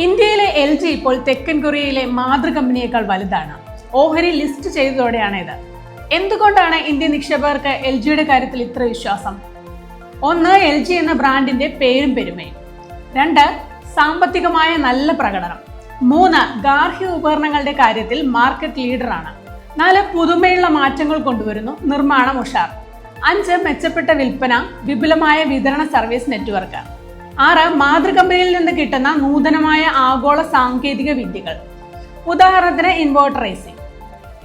ഇന്ത്യയിലെ L G ഇപ്പോൾ തെക്കൻ കൊറിയയിലെ മാതൃ കമ്പനിയേക്കാൾ വലുതാണ്. ഓഹരി ലിസ്റ്റ് ചെയ്തതോടെയാണ് ഇത്. എന്തുകൊണ്ടാണ് ഇന്ത്യൻ നിക്ഷേപകർക്ക് എൽ ജിയുടെ കാര്യത്തിൽ ഇത്ര വിശ്വാസം? ഒന്ന്, എൽ ജി എന്ന ബ്രാൻഡിന്റെ പേരും പെരുമയും. 2, സാമ്പത്തികമായ നല്ല പ്രകടനം. 3, ഗാർഹിക ഉപകരണങ്ങളുടെ കാര്യത്തിൽ മാർക്കറ്റ് ലീഡറാണ്. 4, പുതുമയുള്ള മാറ്റങ്ങൾ കൊണ്ടുവരുന്നു, നിർമ്മാണം ഉഷാർ. 5, മെച്ചപ്പെട്ട വിൽപ്പന, വിപുലമായ വിതരണ സർവീസ് നെറ്റ്വർക്ക്. 6, മാതൃകമ്പനിയിൽ നിന്ന് കിട്ടുന്ന നൂതനമായ ആഗോള സാങ്കേതിക വിദ്യകൾ, ഉദാഹരണത്തിന് ഇൻവേർട്ടറൈസിംഗ്.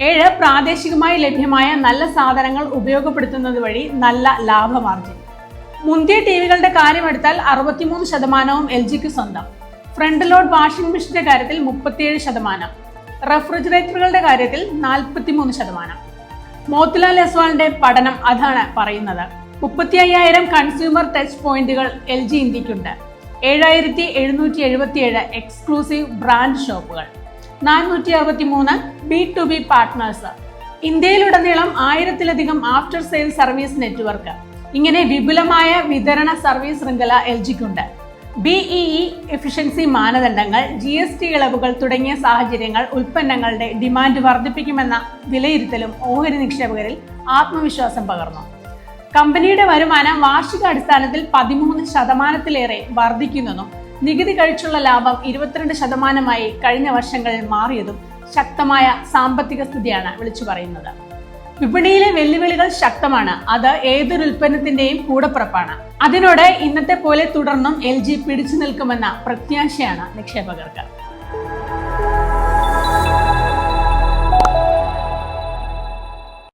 7, പ്രാദേശികമായി ലഭ്യമായ നല്ല സാധനങ്ങൾ ഉപയോഗപ്പെടുത്തുന്നത് വഴി നല്ല ലാഭമാർജിൻ. മുന്തിയ ടിവികളുടെ കാര്യമെടുത്താൽ 63% എൽ ജിക്ക് സ്വന്തം. ഫ്രണ്ട് ലോഡ് വാഷിംഗ് മെഷീന്റെ കാര്യത്തിൽ 37%, റെഫ്രിജറേറ്ററുകളുടെ കാര്യത്തിൽ 43%. മോത്തിലാൽ ഒസ്വാളിന്റെ പഠനം അതാണ് പറയുന്നത്. 35,000 കൺസ്യൂമർ ടച്ച് പോയിന്റുകൾ എൽ ജി ഇന്ത്യക്കുണ്ട്. 7,777 എക്സ്ക്ലൂസീവ് ബ്രാൻഡ് ഷോപ്പുകൾ, 463 B2B പാർട്ട്നേഴ്സ്, ഇന്ത്യയിലുടനീളം 1000-ലധികം ആഫ്റ്റർ സെയിൽ സർവീസ് നെറ്റ്വർക്ക്. ഇങ്ങനെ വിപുലമായ വിതരണ സർവീസ് ശൃംഖല എൽ ജിക്കുണ്ട്. BEE എഫിഷ്യൻസി മാനദണ്ഡങ്ങൾ, GST ഇളവുകൾ തുടങ്ങിയ സാഹചര്യങ്ങൾ ഉൽപ്പന്നങ്ങളുടെ ഡിമാൻഡ് വർദ്ധിപ്പിക്കുമെന്ന വിലയിരുത്തലും ഓഹരി നിക്ഷേപകരിൽ ആത്മവിശ്വാസം പകർന്നു. കമ്പനിയുടെ വരുമാനം വാർഷിക അടിസ്ഥാനത്തിൽ 13%-ലേറെ വർദ്ധിക്കുന്നതും നികുതി കഴിച്ചുള്ള ലാഭം 22%-ആയി കഴിഞ്ഞ വർഷങ്ങളിൽ മാറിയതും ശക്തമായ സാമ്പത്തിക സ്ഥിതിയാണ് വിളിച്ചു പറയുന്നത്. വിപണിയിലെ വെല്ലുവിളികൾ ശക്തമാണ്. അത് ഏതൊരു ഉൽപ്പന്നത്തിന്റെയും കൂടപ്പിറപ്പാണ്. അതിനോട് ഇന്നത്തെ പോലെ തുടർന്നും എൽ ജി പിടിച്ചു നിൽക്കുമെന്ന പ്രത്യാശയാണ് നിക്ഷേപകർക്ക്.